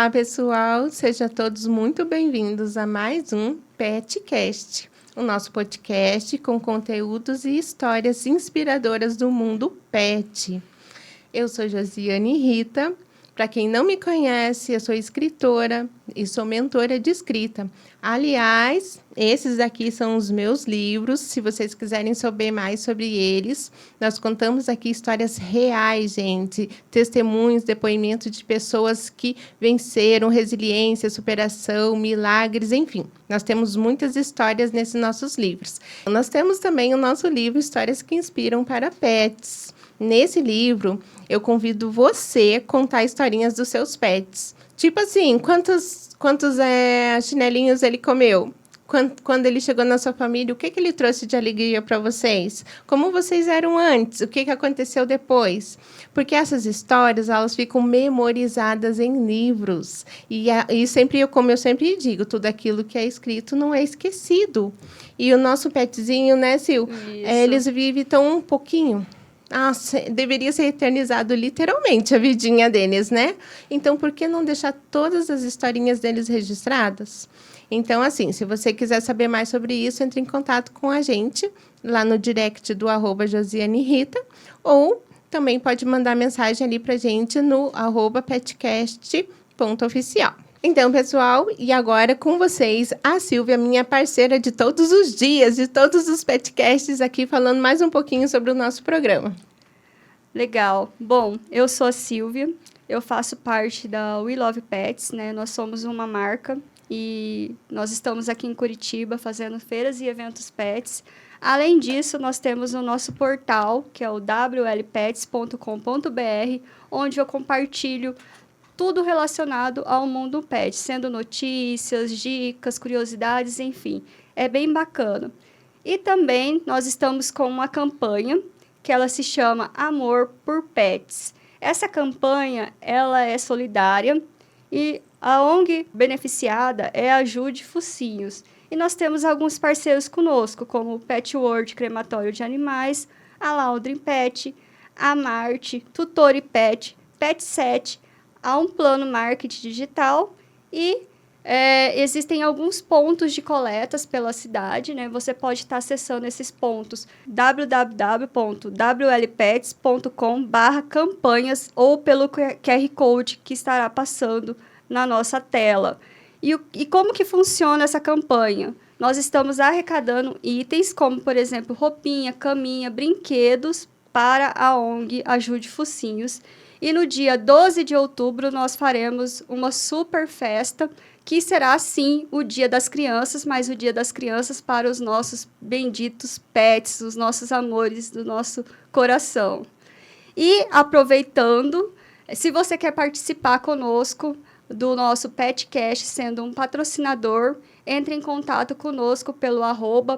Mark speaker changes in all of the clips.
Speaker 1: Olá, pessoal! Sejam todos muito bem-vindos a mais um PetCast, o nosso podcast com conteúdos e histórias inspiradoras do mundo pet. Eu sou Josiane Rita. Para quem não me conhece, eu sou escritora e sou mentora de escrita. Aliás, esses daqui são os meus livros. Se vocês quiserem saber mais sobre eles, nós contamos aqui histórias reais, gente. Testemunhos, depoimentos de pessoas que venceram, resiliência, superação, milagres, enfim. Nós temos muitas histórias nesses nossos livros. Nós temos também o nosso livro Histórias que Inspiram para Pets. Nesse livro, eu convido você a contar historinhas dos seus pets. Tipo assim, quantos chinelinhos ele comeu? Quando ele chegou na sua família, o que ele trouxe de alegria para vocês? Como vocês eram antes? O que aconteceu depois? Porque essas histórias, elas ficam memorizadas em livros. E sempre, como eu sempre digo, tudo aquilo que é escrito não é esquecido. E o nosso petzinho, né, Sil? Eles vivem tão um pouquinho. Deveria ser eternizado literalmente a vidinha deles, né? Então, por que não deixar todas as historinhas deles registradas? Então, assim, se você quiser saber mais sobre isso, entre em contato com a gente lá no direct do @JosianeRita, ou também pode mandar mensagem ali pra gente no @petcast.oficial. Então, pessoal, e agora com vocês, a Silvia, minha parceira de todos os dias, de todos os podcasts aqui, falando mais um pouquinho sobre o nosso programa.
Speaker 2: Legal. Bom, eu sou a Silvia, eu faço parte da We Love Pets, né? Nós somos uma marca e nós estamos aqui em Curitiba fazendo feiras e eventos pets. Além disso, nós temos o nosso portal, que é o wlpets.com.br, onde eu compartilho tudo relacionado ao mundo pet, sendo notícias, dicas, curiosidades, enfim. É bem bacana. E também nós estamos com uma campanha que ela se chama Amor por Pets. Essa campanha, ela é solidária e a ONG beneficiada é a Ajude Focinhos. E nós temos alguns parceiros conosco, como o Pet World Crematório de Animais, a Laundry Pet, a Marte, Tutor e Pet, Pet7, há um plano marketing digital e existem alguns pontos de coletas pela cidade, né? Você pode estar acessando esses pontos www.wlpets.com/campanhas ou pelo QR Code que estará passando na nossa tela. E como que funciona essa campanha? Nós estamos arrecadando itens como, por exemplo, roupinha, caminha, brinquedos para a ONG Ajude Focinhos. E no dia 12 de outubro, nós faremos uma super festa, que será, sim, o Dia das Crianças, mas o Dia das Crianças para os nossos benditos pets, os nossos amores do nosso coração. E, aproveitando, se você quer participar conosco do nosso PetCast, sendo um patrocinador, entre em contato conosco pelo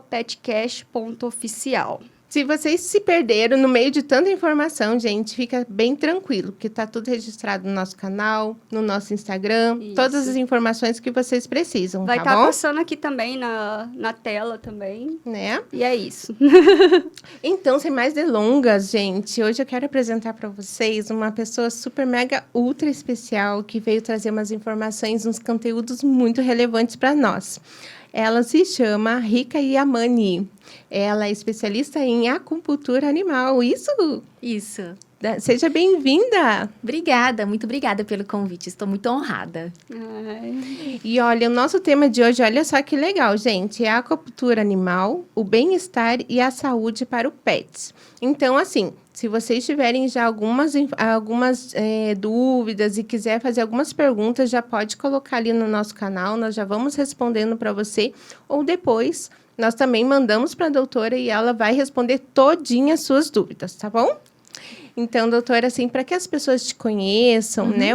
Speaker 2: @petcast.oficial.
Speaker 1: Se vocês se perderam no meio de tanta informação, gente, fica bem tranquilo, porque está tudo registrado no nosso canal, no nosso Instagram,
Speaker 2: Isso.
Speaker 1: Todas as informações que vocês precisam,
Speaker 2: Vai
Speaker 1: tá
Speaker 2: estar
Speaker 1: bom?
Speaker 2: passando aqui também na tela também.
Speaker 1: Né?
Speaker 2: E é isso.
Speaker 1: Então, sem mais delongas, gente, hoje eu quero apresentar para vocês uma pessoa super, mega, ultra especial que veio trazer umas informações, uns conteúdos muito relevantes para nós. Ela se chama Rika Yamani. Ela é especialista em acupuntura animal. Isso? Seja bem-vinda.
Speaker 3: Obrigada, muito obrigada pelo convite. Estou muito honrada.
Speaker 1: E olha, o nosso tema de hoje, olha só que legal, gente. É a acupuntura animal, o bem-estar e a saúde para o pet. Então, assim, se vocês tiverem já algumas dúvidas e quiser fazer algumas perguntas, já pode colocar ali no nosso canal. Nós já vamos respondendo para você. Ou depois, nós também mandamos para a doutora e ela vai responder todinha as suas dúvidas, tá bom? Então, doutora, assim, para que as pessoas te conheçam, né,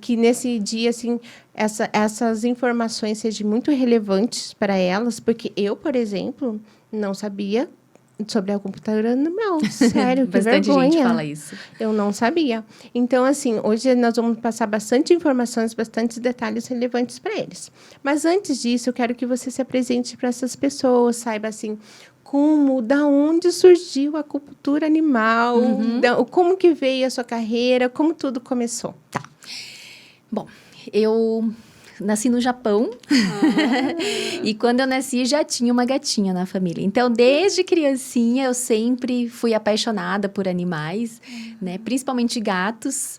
Speaker 1: que nesse dia, assim, essas informações sejam muito relevantes para elas, porque eu, por exemplo, não sabia sobre a acupuntura animal. Sério, que
Speaker 3: Bastante
Speaker 1: vergonha.
Speaker 3: gente fala isso.
Speaker 1: Eu não sabia. Então, assim, hoje nós vamos passar bastante informações, bastante detalhes relevantes para eles. Mas antes disso, eu quero que você se apresente para essas pessoas, saiba, assim, da onde surgiu a acupuntura animal, como que veio a sua carreira, como tudo começou.
Speaker 3: Tá. Bom, eu nasci no Japão. E quando eu nasci, já tinha uma gatinha na família. Então, desde criancinha, eu sempre fui apaixonada por animais, né? Principalmente gatos.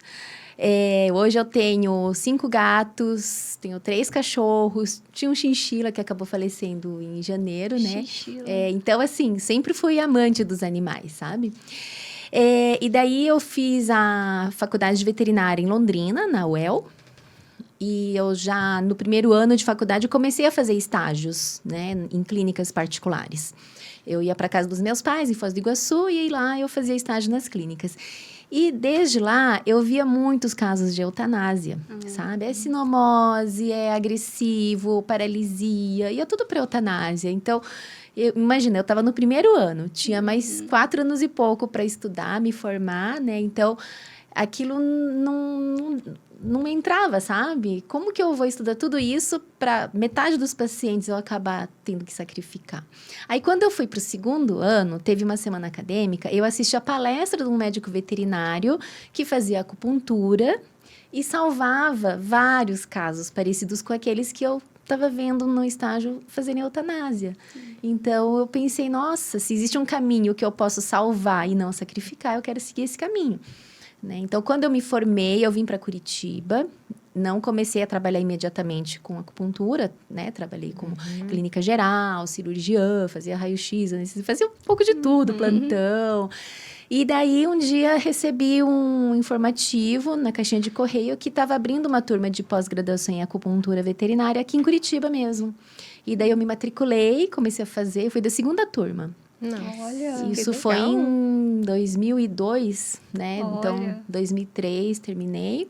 Speaker 3: Hoje eu tenho 5 gatos, tenho 3 cachorros, tinha um chinchila que acabou falecendo em janeiro, né? Então, assim, sempre fui amante dos animais, sabe? E daí eu fiz a faculdade de veterinária em Londrina, na UEL. E eu já, no primeiro ano de faculdade, eu comecei a fazer estágios, né? Em clínicas particulares. Eu ia para casa dos meus pais, em Foz do Iguaçu, e lá eu fazia estágio nas clínicas. E desde lá, eu via muitos casos de eutanásia, sabe? É sinomose, é agressivo, paralisia, ia tudo para eutanásia. Então, imagina, eu estava no primeiro ano, tinha mais 4 anos e pouco para estudar, me formar, né? Então, aquilo não entrava, sabe? Como que eu vou estudar tudo isso para metade dos pacientes eu acabar tendo que sacrificar? Aí, quando eu fui para o segundo ano, teve uma semana acadêmica, eu assisti a palestra de um médico veterinário que fazia acupuntura e salvava vários casos parecidos com aqueles que eu estava vendo no estágio fazendo eutanásia. Então, eu pensei, nossa, se existe um caminho que eu posso salvar e não sacrificar, eu quero seguir esse caminho. Né? Então, quando eu me formei, eu vim para Curitiba, não comecei a trabalhar imediatamente com acupuntura, né? Trabalhei como clínica geral, cirurgiã, fazia raio-x, fazia um pouco de tudo, plantão. E daí, um dia, recebi um informativo na caixinha de correio que estava abrindo uma turma de pós-graduação em acupuntura veterinária aqui em Curitiba mesmo. E daí, eu me matriculei, comecei a fazer, fui da segunda turma.
Speaker 1: Nossa,
Speaker 2: olha,
Speaker 3: isso foi em 2002, né?
Speaker 2: Olha.
Speaker 3: Então, 2003, terminei.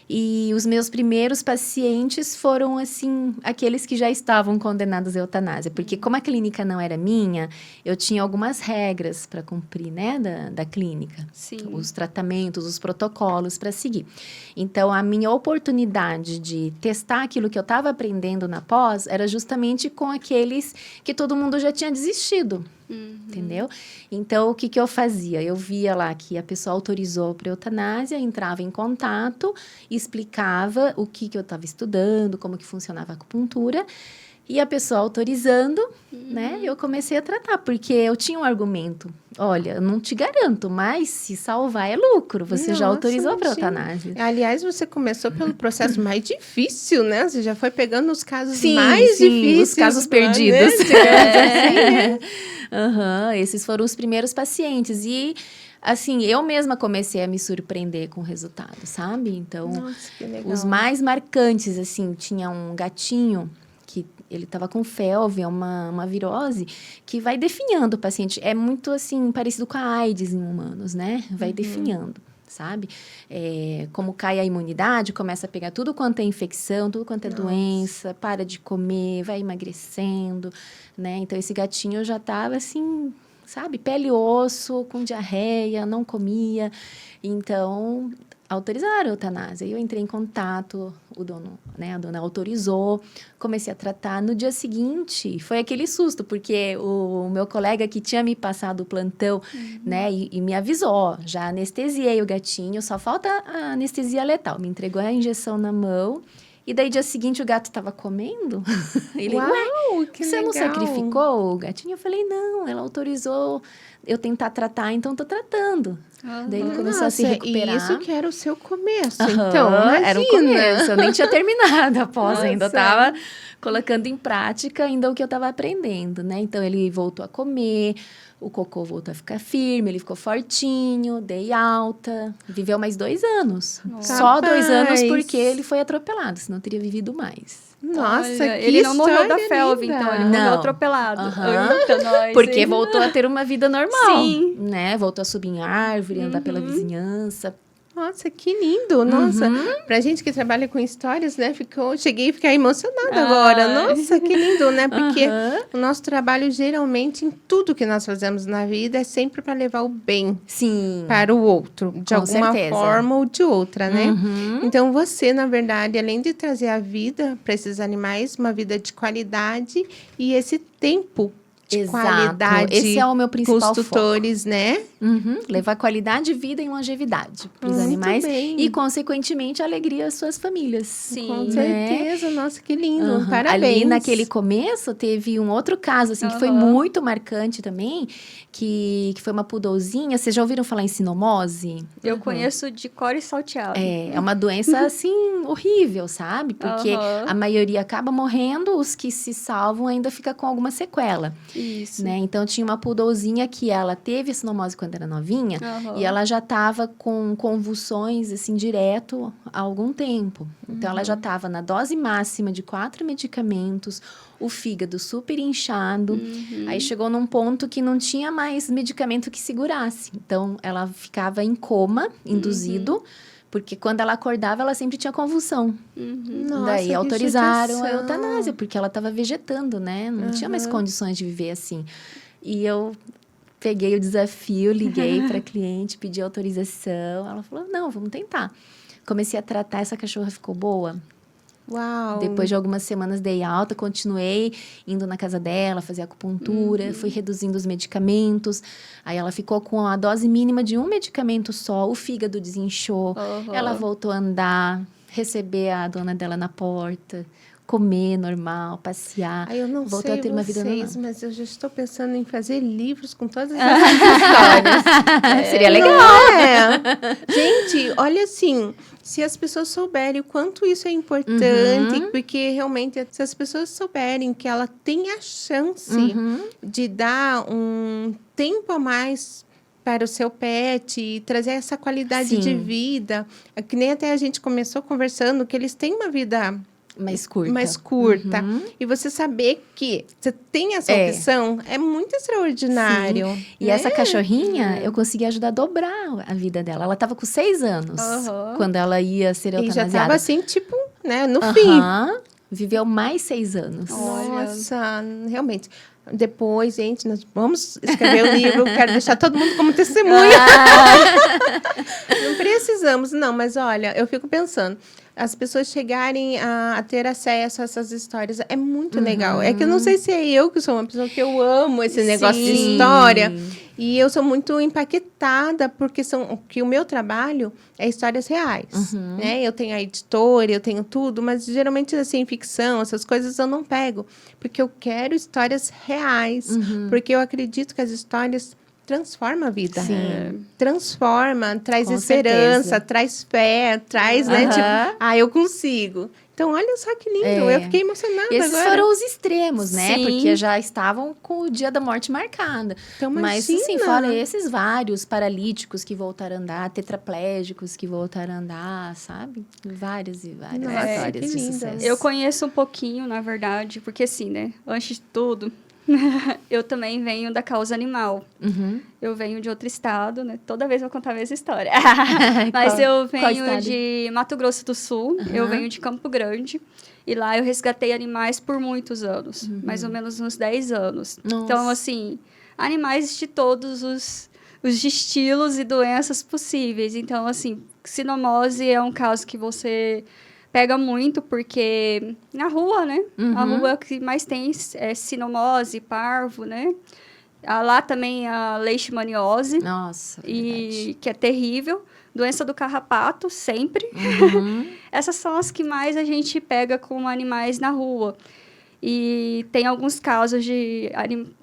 Speaker 3: E os meus primeiros pacientes foram, assim, aqueles que já estavam condenados à eutanásia. Porque como a clínica não era minha, eu tinha algumas regras para cumprir, né, da clínica.
Speaker 2: Sim.
Speaker 3: Os tratamentos, os protocolos para seguir. Então, a minha oportunidade de testar aquilo que eu estava aprendendo na pós era justamente com aqueles que todo mundo já tinha desistido. Entendeu? Então, o que eu fazia? Eu via lá que a pessoa autorizou para eutanásia, entrava em contato, explicava o que eu estava estudando, como que funcionava a acupuntura, e a pessoa autorizando, né? Eu comecei a tratar, porque eu tinha um argumento. Olha, eu não te garanto, mas se salvar é lucro. Você já autorizou para eutanásia.
Speaker 1: Aliás, você começou pelo processo mais difícil, né? Você já foi pegando os casos mais difíceis.
Speaker 3: Os casos perdidos. Esses foram os primeiros pacientes. E, assim, eu mesma comecei a me surpreender com o resultado, sabe? Então,
Speaker 1: nossa, que legal.
Speaker 3: Os mais marcantes, assim, tinha um gatinho que ele estava com felve, uma virose, que vai definhando o paciente. É muito, assim, parecido com a AIDS em humanos, né? Vai definhando, sabe? Como cai a imunidade, começa a pegar tudo quanto é infecção, tudo quanto é doença, para de comer, vai emagrecendo, né? Então, esse gatinho já estava, assim, sabe? Pele e osso, com diarreia, não comia. Então, autorizaram a eutanásia. Eu entrei em contato, a dona autorizou, comecei a tratar. No dia seguinte, foi aquele susto, porque o meu colega que tinha me passado o plantão, né, e me avisou, ó, já anestesiei o gatinho, só falta a anestesia letal. Me entregou a injeção na mão. E daí, dia seguinte, o gato estava comendo. Ele, você não sacrificou o gatinho? Eu falei, não, ela autorizou eu tentar tratar, então tô tratando. Daí ele começou a se recuperar.
Speaker 1: E isso que era o seu começo, então, imagina.
Speaker 3: Era o começo, eu nem tinha terminado a pós ainda, eu tava colocando em prática ainda o que eu tava aprendendo, né? Então, ele voltou a comer, o cocô voltou a ficar firme, ele ficou fortinho, dei alta, viveu mais 2 anos.
Speaker 2: Nossa.
Speaker 3: Só 2 anos porque ele foi atropelado, senão teria vivido mais.
Speaker 1: Nossa,
Speaker 2: olha,
Speaker 1: que
Speaker 2: ele não morreu da
Speaker 1: história
Speaker 2: felve,
Speaker 1: linda.
Speaker 2: então, ele morreu atropelado.
Speaker 3: Porque voltou a ter uma vida normal.
Speaker 2: Sim.
Speaker 3: Né? Voltou a subir em árvore, andar pela vizinhança.
Speaker 1: Nossa, que lindo. Nossa, pra gente que trabalha com histórias, né? Cheguei a ficar emocionada agora. Nossa, que lindo, né? Porque o nosso trabalho, geralmente, em tudo que nós fazemos na vida, é sempre para levar o bem para o outro. De alguma forma ou de outra, né? Então, você, na verdade, além de trazer a vida para esses animais, uma vida de qualidade e esse tempo de
Speaker 3: Exato.
Speaker 1: qualidade
Speaker 3: Esse é o meu
Speaker 1: com os
Speaker 3: principal foco.
Speaker 1: tutores, né?
Speaker 3: Levar qualidade de vida e longevidade para os
Speaker 1: Muito
Speaker 3: animais
Speaker 1: bem.
Speaker 3: e, consequentemente, alegria às suas famílias.
Speaker 2: Sim.
Speaker 1: Com
Speaker 3: né?
Speaker 1: certeza, nossa, que lindo,
Speaker 3: Aham.
Speaker 1: parabéns.
Speaker 3: Ali naquele começo teve um outro caso, assim, que foi muito marcante também, que foi uma poodlezinha. Vocês já ouviram falar em sinomose?
Speaker 2: Eu conheço de core salteado.
Speaker 3: É uma doença, assim, horrível, sabe? Porque a maioria acaba morrendo, os que se salvam ainda fica com alguma sequela.
Speaker 2: Isso.
Speaker 3: Né? Então, tinha uma poodlezinha que ela teve sinomose quando era novinha e ela já estava com convulsões, assim, direto há algum tempo. Então, ela já estava na dose máxima de 4 medicamentos, o fígado super inchado. Aí, chegou num ponto que não tinha mais medicamento que segurasse. Então, ela ficava em coma, induzido, porque quando ela acordava, ela sempre tinha convulsão.
Speaker 1: Nossa,
Speaker 3: Daí
Speaker 1: que
Speaker 3: autorizaram a
Speaker 1: judiação.
Speaker 3: eutanásia, porque ela estava vegetando, né? Não tinha mais condições de viver assim. E eu peguei o desafio, liguei para a cliente, pedi autorização. Ela falou, não, vamos tentar. Comecei a tratar, essa cachorra ficou boa.
Speaker 1: Uau.
Speaker 3: Depois de algumas semanas dei alta, continuei indo na casa dela, fazer acupuntura, fui reduzindo os medicamentos. Aí ela ficou com a dose mínima de um medicamento só, o fígado desinchou, ela voltou a andar, receber a dona dela na porta, comer normal, passear.
Speaker 1: Eu não
Speaker 3: voltou
Speaker 1: sei
Speaker 3: a ter uma vida normal.
Speaker 1: mas eu já estou pensando em fazer livros com todas essas histórias.
Speaker 3: Seria legal.
Speaker 1: Não é? Gente, olha assim, se as pessoas souberem o quanto isso é importante, porque realmente se as pessoas souberem que ela tem a chance de dar um tempo a mais para o seu pet e trazer essa qualidade de vida, que nem até a gente começou conversando, que eles têm uma vida
Speaker 3: mais curta.
Speaker 1: Mais curta. E você saber que você tem essa opção é muito extraordinário.
Speaker 3: Sim. E essa cachorrinha, eu consegui ajudar a dobrar a vida dela. Ela estava com 6 anos quando ela ia ser eutanasiada.
Speaker 1: E já estava assim, tipo, né, no fim.
Speaker 3: Viveu mais 6 anos.
Speaker 1: Nossa, realmente. Depois, gente, nós vamos escrever o livro. Quero deixar todo mundo como testemunha. Não precisamos, não. Mas, olha, eu fico pensando. As pessoas chegarem a ter acesso a essas histórias é muito legal. É que eu não sei se é eu que sou uma pessoa que eu amo esse negócio de história. E eu sou muito impactada porque que o meu trabalho é histórias reais, né? Eu tenho a editora, eu tenho tudo, mas geralmente, assim, ficção, essas coisas eu não pego. Porque eu quero histórias reais. Porque eu acredito que as histórias transforma a vida. Transforma, traz esperança, traz fé, traz, né? Tipo, eu consigo. Então, olha só que lindo. Eu fiquei emocionada agora.
Speaker 3: Esses foram os extremos, né? Porque já estavam com o dia da morte marcada.
Speaker 1: Então,
Speaker 3: mas, assim, fora esses vários paralíticos que voltaram a andar, tetraplégicos que voltaram a andar, sabe? Várias e várias histórias de sucesso.
Speaker 2: Eu conheço um pouquinho, na verdade, porque assim, né? Antes de tudo, eu também venho da causa animal. Eu venho de outro estado, né? Toda vez eu vou contar a mesma história. Mas eu venho de Mato Grosso do Sul, eu venho de Campo Grande. E lá eu resgatei animais por muitos anos. Mais ou menos uns 10 anos.
Speaker 3: Nossa.
Speaker 2: Então, assim, animais de todos os estilos e doenças possíveis. Então, assim, sinomose é um caso que você pega muito, porque na rua, né? A rua é o que mais tem sinomose, parvo, né? Lá também a leishmaniose.
Speaker 3: Nossa,
Speaker 2: que é terrível. Doença do carrapato, sempre. Essas são as que mais a gente pega com animais na rua. E tem alguns casos de...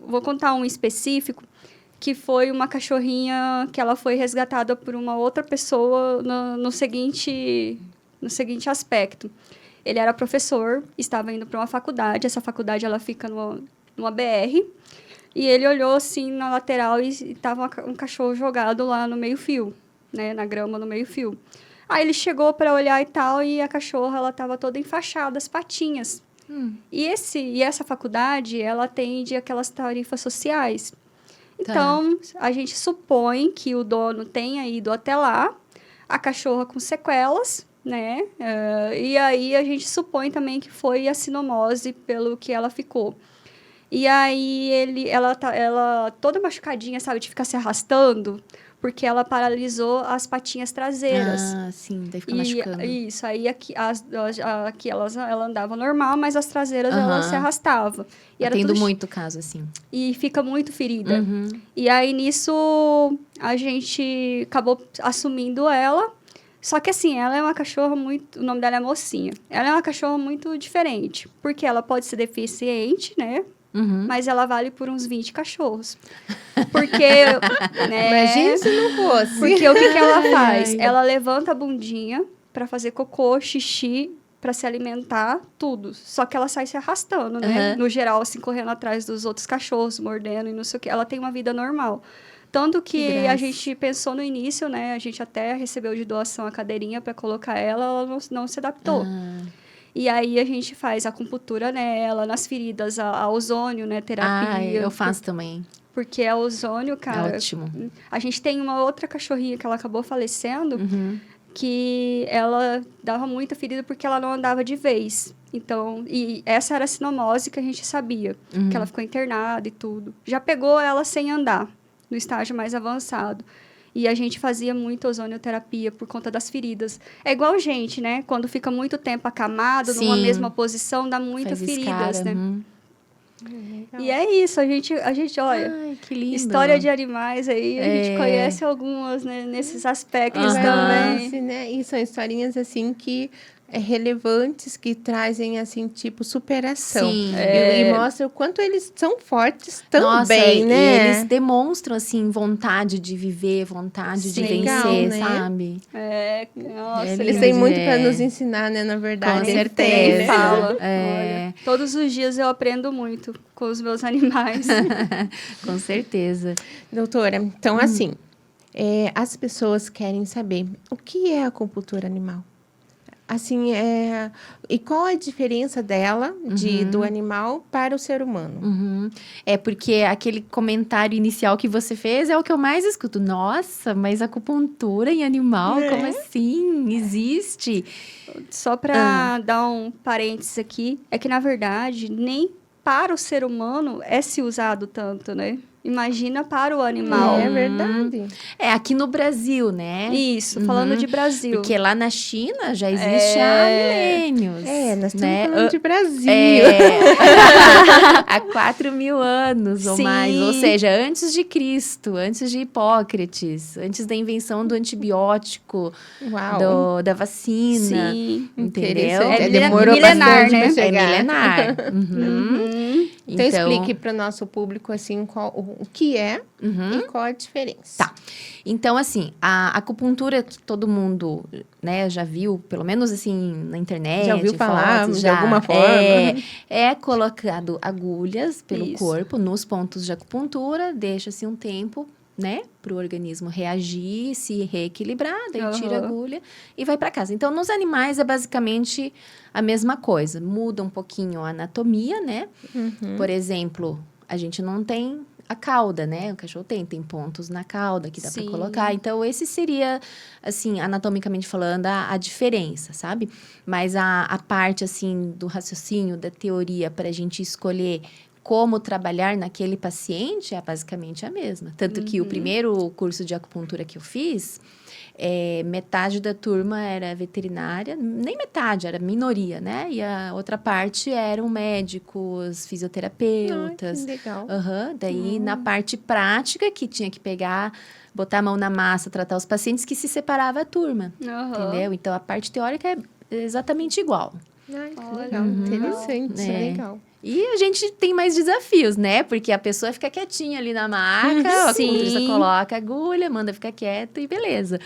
Speaker 2: Vou contar um específico, que foi uma cachorrinha que ela foi resgatada por uma outra pessoa no seguinte aspecto. Ele era professor, estava indo para uma faculdade. Essa faculdade, ela fica numa BR. E ele olhou, assim, na lateral e estava um cachorro jogado lá no meio-fio, né? Na grama, no meio-fio. Aí ele chegou para olhar e tal, e a cachorra, ela estava toda enfaixada, as patinhas. E essa faculdade, ela atende aquelas tarifas sociais. Então, a gente supõe que o dono tenha ido até lá, a cachorra com sequelas, né? E aí, a gente supõe também que foi a sinomose pelo que ela ficou. E aí, ela toda machucadinha, sabe? De ficar se arrastando porque ela paralisou as patinhas traseiras.
Speaker 3: Ah, sim, daí fica machucando.
Speaker 2: Isso, aí aqui ela andava normal, mas as traseiras ela se arrastava. E era
Speaker 3: Tendo
Speaker 2: tudo
Speaker 3: muito caso, assim.
Speaker 2: e fica muito ferida.
Speaker 3: Uhum.
Speaker 2: E aí, nisso, a gente acabou assumindo ela. Só que, assim, ela é uma cachorra muito... O nome dela é Mocinha. Ela é uma cachorra muito diferente. Porque ela pode ser deficiente, né?
Speaker 3: Uhum.
Speaker 2: Mas ela vale por uns 20 cachorros. Porque, né?
Speaker 1: Imagina se não fosse.
Speaker 2: Porque o que ela faz?
Speaker 3: Ai.
Speaker 2: Ela levanta a bundinha pra fazer cocô, xixi, pra se alimentar, tudo. Só que ela sai se arrastando, né?
Speaker 3: Uhum.
Speaker 2: No geral, assim, correndo atrás dos outros cachorros, mordendo e não sei o quê. Ela tem uma vida normal. Tanto que
Speaker 3: Que graça.
Speaker 2: a gente pensou no início, né? A gente até recebeu de doação a cadeirinha pra colocar ela não se adaptou.
Speaker 3: Ah.
Speaker 2: E aí a gente faz acupuntura nela, nas feridas, a ozônio, né? Terapia.
Speaker 3: Ah, eu faço também.
Speaker 2: Porque a ozônio, cara...
Speaker 3: É ótimo.
Speaker 2: A gente tem uma outra cachorrinha que ela acabou falecendo,
Speaker 3: Uhum.
Speaker 2: que ela dava muita ferida porque ela não andava de vez. Então, e essa era a sinomose que a gente sabia, que ela ficou internada e tudo. Já pegou ela sem andar, no estágio mais avançado. E a gente fazia muito ozonioterapia por conta das feridas. É igual gente, né? Quando fica muito tempo acamado, numa
Speaker 3: Sim.
Speaker 2: mesma posição, dá muitas
Speaker 3: Faz
Speaker 2: feridas,
Speaker 3: escara,
Speaker 2: né?
Speaker 3: uhum.
Speaker 2: E é isso, a gente olha...
Speaker 3: Ai, que lindo.
Speaker 2: História de animais aí, a gente
Speaker 3: É.
Speaker 2: conhece algumas, né, nesses aspectos
Speaker 3: Aham.
Speaker 2: também.
Speaker 1: Sim, né? E são historinhas, assim, que... relevantes, que trazem, assim, tipo, superação.
Speaker 3: Sim.
Speaker 1: E mostra o quanto eles são fortes
Speaker 3: Nossa,
Speaker 1: também,
Speaker 3: e
Speaker 1: né?
Speaker 3: eles demonstram, assim, vontade de viver, vontade de
Speaker 1: Sim. Legal,
Speaker 3: vencer,
Speaker 1: né?
Speaker 3: sabe?
Speaker 2: Nossa,
Speaker 3: É
Speaker 1: Eles
Speaker 3: lindo
Speaker 1: têm
Speaker 3: de
Speaker 1: muito
Speaker 3: ver.
Speaker 1: para nos ensinar, né? Na verdade.
Speaker 3: Com
Speaker 1: Eles
Speaker 3: certeza.
Speaker 1: têm,
Speaker 2: nem
Speaker 1: né?
Speaker 2: fala.
Speaker 3: É.
Speaker 2: Olha, todos os dias eu aprendo muito com os meus animais.
Speaker 3: Com certeza.
Speaker 1: Doutora, então, assim, as pessoas querem saber o que é a acupuntura animal. Assim, e qual a diferença dela do animal para o ser humano?
Speaker 3: Uhum. É porque aquele comentário inicial que você fez é o que eu mais escuto. Nossa, mas acupuntura em animal? Como assim? Existe?
Speaker 2: Só para dar um parênteses aqui, é que, na verdade, nem para o ser humano é se usado tanto, né? Imagina para o animal.
Speaker 1: É verdade.
Speaker 3: É, aqui no Brasil, né?
Speaker 2: Isso, falando de Brasil.
Speaker 3: Porque lá na China já existe há milênios.
Speaker 1: Nós estamos
Speaker 3: né?
Speaker 1: falando de Brasil.
Speaker 3: Há 4.000 anos ou
Speaker 2: Sim.
Speaker 3: mais. Ou seja, antes de Cristo, antes de Hipócrates, antes da invenção do antibiótico,
Speaker 1: Uau.
Speaker 3: da vacina.
Speaker 2: Sim.
Speaker 3: Entendeu?
Speaker 1: Interessante.
Speaker 2: É
Speaker 1: Demorou
Speaker 2: milenar,
Speaker 1: bastante
Speaker 2: né?
Speaker 1: para
Speaker 3: É
Speaker 1: chegar.
Speaker 3: milenar. Uhum.
Speaker 1: Então, explique para o nosso público, assim, o que é e qual a diferença.
Speaker 3: Tá. Então, assim, a acupuntura, todo mundo, né, já viu, pelo menos, assim, na internet.
Speaker 1: Já ouviu falar
Speaker 3: fotos,
Speaker 1: de alguma forma?
Speaker 3: É colocado agulhas pelo
Speaker 2: Isso.
Speaker 3: corpo, nos pontos de acupuntura, deixa-se um tempo, né, para o organismo reagir, se reequilibrar, daí tira a agulha e vai para casa. Então, nos animais é basicamente a mesma coisa. Muda um pouquinho a anatomia, né? Por exemplo, a gente não tem a cauda, né? O cachorro tem pontos na cauda que dá para
Speaker 2: Sim.
Speaker 3: colocar. Então, esse seria, assim, anatomicamente falando, a diferença, sabe? Mas a parte, assim, do raciocínio, da teoria, para a gente escolher como trabalhar naquele paciente é basicamente a mesma. Tanto que o primeiro curso de acupuntura que eu fiz, metade da turma era veterinária, nem metade, era minoria, né? E a outra parte eram médicos, fisioterapeutas.
Speaker 1: Ai, que legal.
Speaker 3: Daí, na parte prática, que tinha que pegar, botar a mão na massa, tratar os pacientes, que se separava a turma, entendeu? Então, a parte teórica é exatamente igual.
Speaker 1: Ai, que
Speaker 2: Olha,
Speaker 1: legal. Interessante, legal.
Speaker 3: E a gente tem mais desafios, né? Porque a pessoa fica quietinha ali na maca, a acupunturista coloca a agulha, manda ficar quieta e beleza.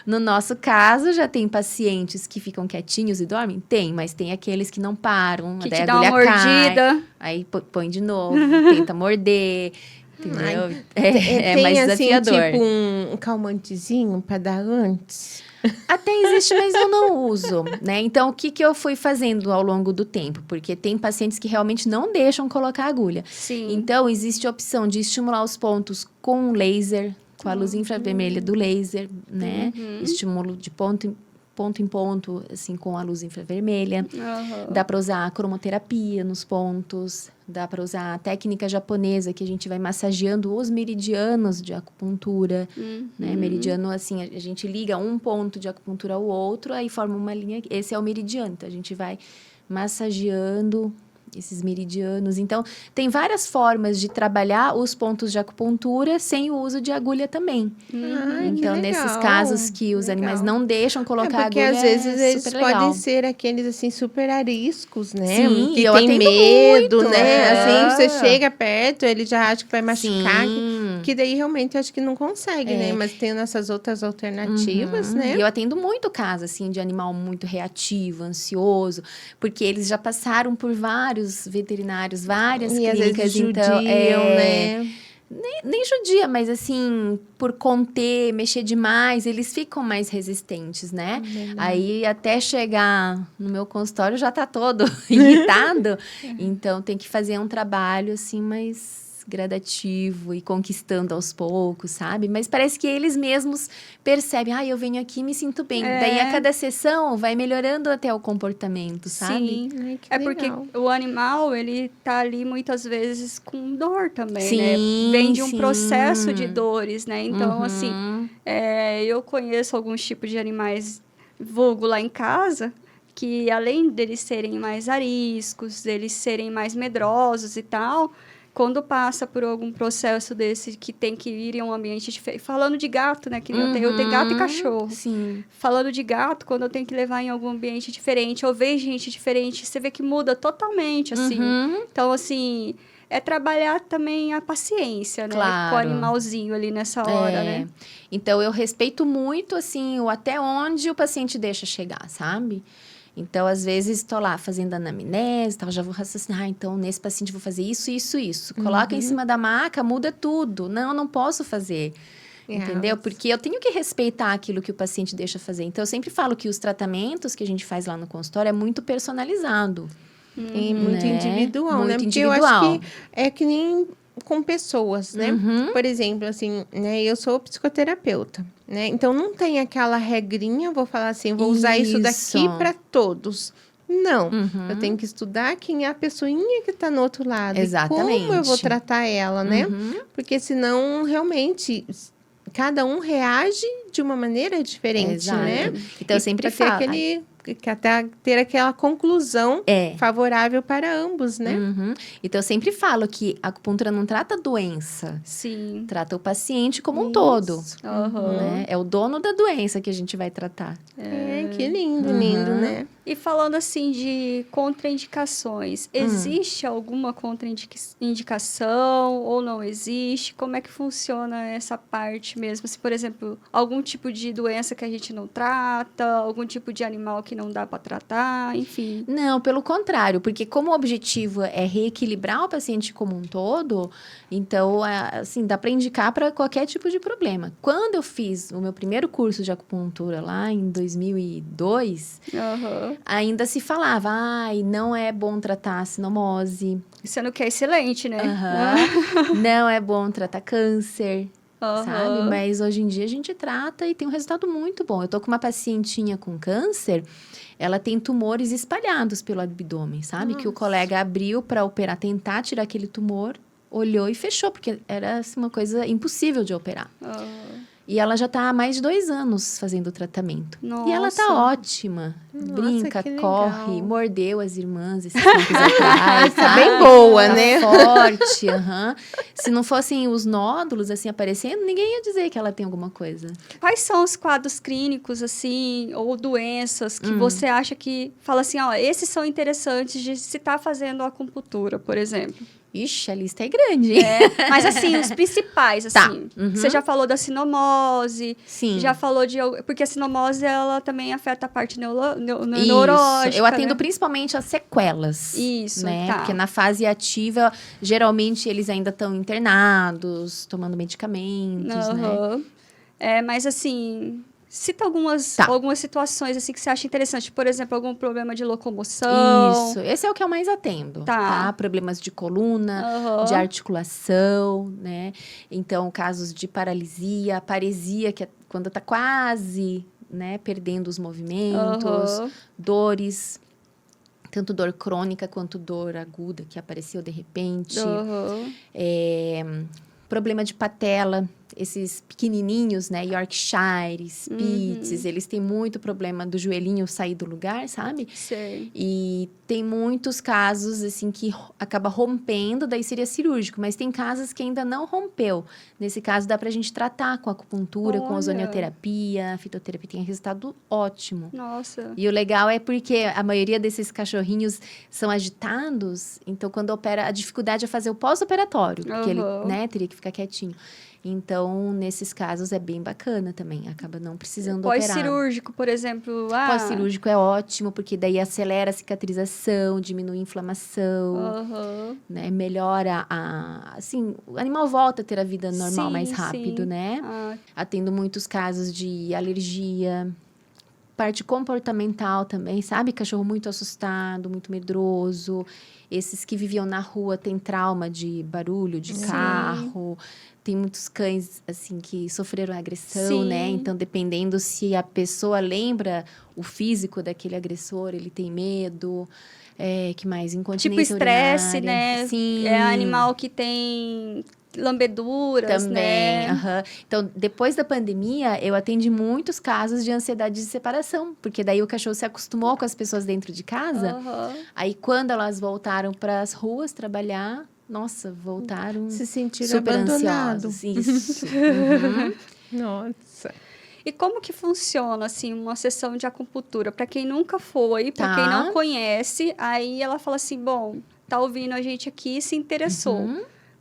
Speaker 3: No nosso caso, já tem pacientes que ficam quietinhos e dormem? Tem, mas tem aqueles que não param,
Speaker 2: Que
Speaker 3: daí
Speaker 2: te
Speaker 3: a
Speaker 2: dá uma
Speaker 3: agulha
Speaker 2: mordida.
Speaker 3: cai, aí põe de novo, tenta morder, entendeu? É
Speaker 1: Tem,
Speaker 3: mais
Speaker 1: assim,
Speaker 3: desafiador.
Speaker 1: tipo um calmantezinho para dar antes?
Speaker 3: Até existe, mas eu não uso, né? Então, o que eu fui fazendo ao longo do tempo? Porque tem pacientes que realmente não deixam colocar agulha.
Speaker 2: Sim.
Speaker 3: Então, existe a opção de estimular os pontos com laser, com a luz infravermelha do laser, né? Estímulo de ponto ponto em ponto, assim, com a luz infravermelha.
Speaker 2: Aham.
Speaker 3: Dá para usar cromoterapia nos pontos. Dá para usar a técnica japonesa, que a gente vai massageando os meridianos de acupuntura. Né? Meridiano, assim, a gente liga um ponto de acupuntura ao outro, aí forma uma linha. Esse é o meridiano. Então, a gente vai massageando esses meridianos. Então, tem várias formas de trabalhar os pontos de acupuntura sem o uso de agulha também.
Speaker 1: Ai, que
Speaker 3: Então,
Speaker 1: legal.
Speaker 3: nesses casos que os animais não deixam colocar
Speaker 1: Porque
Speaker 3: agulha,
Speaker 1: às vezes eles
Speaker 3: super
Speaker 1: podem
Speaker 3: legal.
Speaker 1: ser aqueles, assim, super ariscos, né?
Speaker 3: Sim,
Speaker 1: que
Speaker 3: eu
Speaker 1: tem
Speaker 3: atendo
Speaker 1: medo,
Speaker 3: muito,
Speaker 1: né? Assim, você
Speaker 3: é.
Speaker 1: chega perto, ele já acha que vai machucar.
Speaker 3: Sim.
Speaker 1: Que daí, realmente, eu acho que não consegue, né?
Speaker 3: É.
Speaker 1: Mas tem essas outras alternativas, né?
Speaker 3: E eu atendo muito caso, assim, de animal muito reativo, ansioso, porque eles já passaram por vários veterinários, várias
Speaker 1: E às
Speaker 3: clínicas,
Speaker 1: vezes
Speaker 3: então...
Speaker 1: judiam, né?
Speaker 3: Nem judia, mas assim, por conter, mexer demais, eles ficam mais resistentes, né? Aí até chegar no meu consultório já tá todo irritado. Então tem que fazer um trabalho assim mais gradativo e conquistando aos poucos, sabe? Mas parece que eles mesmos percebem, eu venho aqui e me sinto bem. Daí a cada sessão vai melhorando até o comportamento, sabe?
Speaker 2: Sim.
Speaker 1: Ai, que
Speaker 2: É porque
Speaker 1: legal.
Speaker 2: o animal, ele tá ali muitas vezes com dor também,
Speaker 3: Sim,
Speaker 2: né? Vem de um
Speaker 3: sim.
Speaker 2: processo de dores, né? Então, assim,
Speaker 3: Uhum.
Speaker 2: eu conheço alguns tipos de animais, vulgo lá em casa, que além deles serem mais ariscos, deles serem mais medrosos e tal, quando passa por algum processo desse que tem que ir em um ambiente diferente. Falando de gato, né? Que nem eu tenho gato e cachorro.
Speaker 3: Sim.
Speaker 2: Falando de gato, quando eu tenho que levar em algum ambiente diferente, ou ver gente diferente, você vê que muda totalmente, assim. Então, assim, é trabalhar também a paciência, né?
Speaker 3: Claro.
Speaker 2: Com o animalzinho ali nessa hora, né?
Speaker 3: Então, eu respeito muito, assim, o até onde o paciente deixa chegar, sabe? Então, às vezes, estou lá fazendo anamnese, tal, já vou raciocinar, então, nesse paciente vou fazer isso, isso, isso. Coloca em cima da maca, muda tudo. Não posso fazer. Entendeu? Porque eu tenho que respeitar aquilo que o paciente deixa fazer. Então, eu sempre falo que os tratamentos que a gente faz lá no consultório é muito personalizado.
Speaker 1: E muito
Speaker 3: né?
Speaker 1: individual, né?
Speaker 3: Muito
Speaker 1: Porque eu
Speaker 3: individual.
Speaker 1: acho que é que nem com pessoas, né? Por exemplo, assim, né? Eu sou psicoterapeuta, né? Então, não tem aquela regrinha, vou falar assim, vou usar isso daqui para todos. Não, eu tenho que estudar quem é a pessoinha que está no outro lado.
Speaker 3: Exatamente.
Speaker 1: E como eu vou tratar ela, né? Porque senão, realmente, cada um reage de uma maneira diferente,
Speaker 3: Exato.
Speaker 1: né?
Speaker 3: Então, eu sempre
Speaker 1: pra
Speaker 3: falo.
Speaker 1: até ter aquela conclusão favorável para ambos, né?
Speaker 3: Então, eu sempre falo que a acupuntura não trata a doença.
Speaker 2: Sim.
Speaker 3: Trata o paciente como um todo.
Speaker 2: Aham.
Speaker 3: Né? É o dono da doença que a gente vai tratar.
Speaker 1: Que lindo, lindo, né?
Speaker 2: E falando assim de contraindicações, existe alguma contraindicação ou não existe? Como é que funciona essa parte mesmo? Se, por exemplo, algum tipo de doença que a gente não trata, algum tipo de animal que não dá para tratar, enfim.
Speaker 3: Não, pelo contrário, porque como o objetivo é reequilibrar o paciente como um todo, então, assim, dá para indicar para qualquer tipo de problema. Quando eu fiz o meu primeiro curso de acupuntura lá em 2002, ainda se falava, não é bom tratar sinomose.
Speaker 2: Sendo que é excelente, né?
Speaker 3: Não é bom tratar câncer. Sabe? Mas hoje em dia a gente trata e tem um resultado muito bom. Eu tô com uma pacientinha com câncer, ela tem tumores espalhados pelo abdômen, sabe? Que o colega abriu para operar, tentar tirar aquele tumor, olhou e fechou, porque era assim, uma coisa impossível de operar. E ela já está há mais de 2 anos fazendo o tratamento.
Speaker 2: Nossa.
Speaker 3: E ela está ótima.
Speaker 1: Nossa,
Speaker 3: brinca,
Speaker 1: que
Speaker 3: corre,
Speaker 1: legal.
Speaker 3: mordeu as irmãs esses tempos atrás.
Speaker 1: Tá bem boa,
Speaker 3: Tá
Speaker 1: né?
Speaker 3: forte, Se não fossem os nódulos, assim, aparecendo, ninguém ia dizer que ela tem alguma coisa.
Speaker 2: Quais são os quadros clínicos, assim, ou doenças que você acha que... Fala assim, esses são interessantes de se estar fazendo acupuntura, por exemplo.
Speaker 3: Ixi, a lista é grande.
Speaker 2: Mas, assim, os principais, assim.
Speaker 3: Tá.
Speaker 2: Você já falou da sinomose.
Speaker 3: Sim.
Speaker 2: Já falou de... Porque a sinomose, ela também afeta a parte
Speaker 3: Isso.
Speaker 2: neurológica,
Speaker 3: Eu atendo
Speaker 2: né?
Speaker 3: principalmente as sequelas.
Speaker 2: Isso,
Speaker 3: né?
Speaker 2: tá.
Speaker 3: Porque na fase ativa, geralmente, eles ainda estão internados, tomando medicamentos, né?
Speaker 2: Mas, assim... Cita algumas situações assim que você acha interessante. Por exemplo, algum problema de locomoção.
Speaker 3: Isso. Esse é o que eu mais atendo.
Speaker 2: Tá.
Speaker 3: Problemas de coluna, de articulação, né? Então, casos de paralisia, paresia, que é quando tá quase né, perdendo os movimentos, dores, tanto dor crônica quanto dor aguda que apareceu de repente. Problema de patela, esses pequenininhos, né, Yorkshire, Spitz, eles têm muito problema do joelhinho sair do lugar, sabe?
Speaker 2: Sei.
Speaker 3: E tem muitos casos, assim, que acaba rompendo, daí seria cirúrgico, mas tem casos que ainda não rompeu. Nesse caso, dá pra gente tratar com acupuntura, com ozonioterapia, a fitoterapia tem resultado ótimo.
Speaker 2: Nossa.
Speaker 3: E o legal é porque a maioria desses cachorrinhos são agitados, então quando opera, a dificuldade é fazer o pós-operatório, porque ele, né, teria que ficar quietinho. Então, nesses casos, é bem bacana também. Acaba não precisando operar.
Speaker 2: Pós-cirúrgico, por exemplo.
Speaker 3: Pós-cirúrgico é ótimo, porque daí acelera a cicatrização, diminui a inflamação, né? Melhora assim, o animal volta a ter a vida normal mais rápido, né? Atendo muitos casos de alergia. Parte comportamental também, sabe? Cachorro muito assustado, muito medroso. Esses que viviam na rua têm trauma de barulho, de carro. Tem muitos cães, assim, que sofreram agressão, né? Então, dependendo se a pessoa lembra o físico daquele agressor, ele tem medo. Que mais? Incontinência
Speaker 2: tipo estresse,
Speaker 3: urinária.
Speaker 2: né?
Speaker 3: Sim.
Speaker 2: É animal que tem lambeduras,
Speaker 3: também,
Speaker 2: né?
Speaker 3: Então, depois da pandemia, eu atendi muitos casos de ansiedade de separação, porque daí o cachorro se acostumou com as pessoas dentro de casa. Aí, quando elas voltaram para as ruas trabalhar, nossa, voltaram
Speaker 1: se sentiram
Speaker 3: super
Speaker 1: abandonados.
Speaker 3: Isso.
Speaker 1: Nossa.
Speaker 2: E como que funciona, assim, uma sessão de acupuntura? Para quem nunca foi, para quem não conhece, aí ela fala assim, bom, tá ouvindo a gente aqui, se interessou.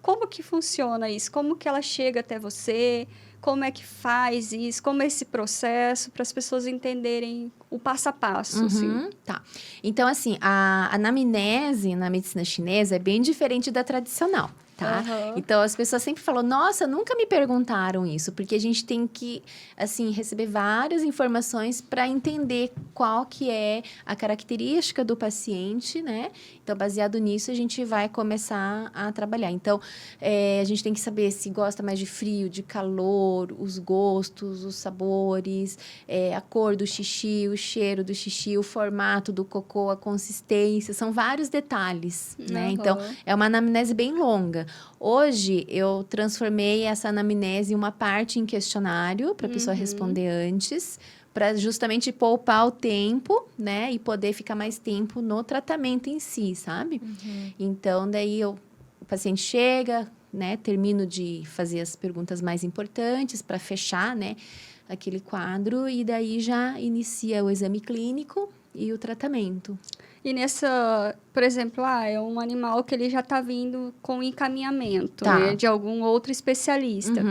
Speaker 2: Como que funciona isso? Como que ela chega até você? Como é que faz isso? Como é esse processo? Para as pessoas entenderem o passo a passo, assim.
Speaker 3: Tá. Então, assim, a anamnese na medicina chinesa é bem diferente da tradicional, tá? Então, as pessoas sempre falam, nossa, nunca me perguntaram isso, porque a gente tem que, assim, receber várias informações para entender qual que é a característica do paciente, né? Então, baseado nisso, a gente vai começar a trabalhar. Então, a gente tem que saber se gosta mais de frio, de calor, os gostos, os sabores, a cor do xixi, o cheiro do xixi, o formato do cocô, a consistência, são vários detalhes, né? Então, é uma anamnese bem longa. Hoje, eu transformei essa anamnese em uma parte em questionário, para a pessoa responder antes, para justamente poupar o tempo, né? E poder ficar mais tempo no tratamento em si, sabe? Então, daí o paciente chega, né? Termino de fazer as perguntas mais importantes para fechar, né? Aquele quadro, e daí já inicia o exame clínico e o tratamento.
Speaker 2: E nessa, por exemplo, é um animal que ele já está vindo com encaminhamento, né, de algum outro especialista.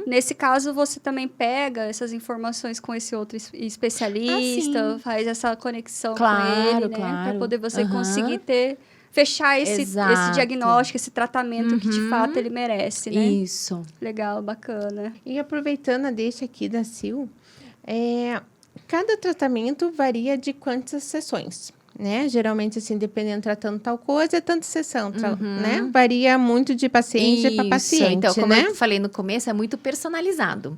Speaker 2: Nesse caso, você também pega essas informações com esse outro especialista, faz essa conexão com ele, né? Para poder você conseguir fechar esse diagnóstico, esse tratamento que, de fato, ele merece, né?
Speaker 3: Isso.
Speaker 2: Legal, bacana.
Speaker 1: E aproveitando a deixa aqui da Sil, cada tratamento varia de quantas sessões, né? Geralmente, assim, dependendo, tratando tal coisa, é tanta sessão, né? Varia muito de paciente para paciente,
Speaker 3: então, como
Speaker 1: né?
Speaker 3: eu falei no começo, é muito personalizado,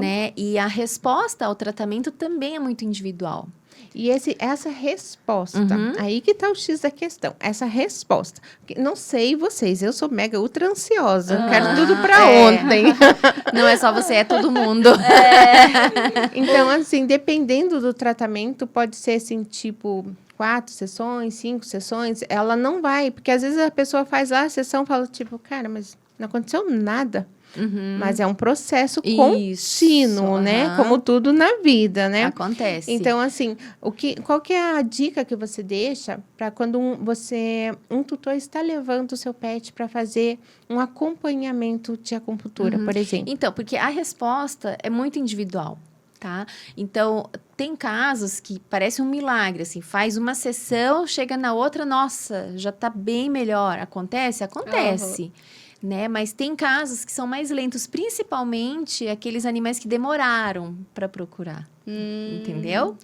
Speaker 3: né? E a resposta ao tratamento também é muito individual.
Speaker 1: E essa resposta, aí que tá o X da questão. Essa resposta. Não sei vocês, eu sou mega ultra ansiosa. Quero tudo pra ontem.
Speaker 3: Não é só você, é todo mundo.
Speaker 1: Então, assim, dependendo do tratamento, pode ser assim, tipo 4 sessões, 5 sessões. Ela não vai, porque às vezes a pessoa faz lá a sessão e fala, tipo, cara, mas não aconteceu nada. Mas é um processo contínuo, né? Como tudo na vida, né?
Speaker 3: Acontece.
Speaker 1: Então, assim, qual que é a dica que você deixa para quando um tutor está levando o seu pet para fazer um acompanhamento de acupuntura, por exemplo?
Speaker 3: Então, porque a resposta é muito individual, tá? Então, tem casos que parece um milagre, assim, faz uma sessão, chega na outra, nossa, já tá bem melhor. Acontece? Acontece. Né? Mas tem casos que são mais lentos, principalmente aqueles animais que demoraram para procurar. Entendeu?